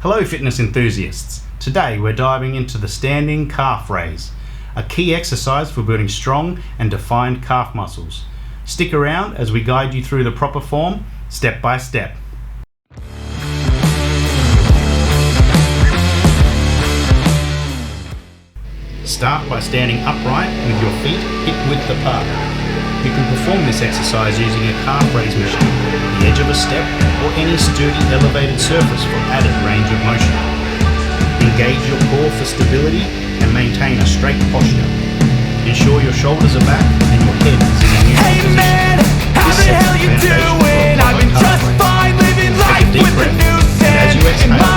Hello fitness enthusiasts. Today we're diving into the standing calf raise, a key exercise for building strong and defined calf muscles. Stick around as we guide you through the proper form, step by step. Start by standing upright with your feet hip-width apart. You can perform this exercise using a calf raise machine, the edge of a step, or any sturdy elevated surface for added range of motion. Engage your core for stability and maintain a straight posture. Ensure your shoulders are back and your head is in a neutral Hey position. man, how This the sets hell the you foundation for a doing? I've proper been calf just raise. fine living Take a life deep with a breath, new and as you sin in exhale, my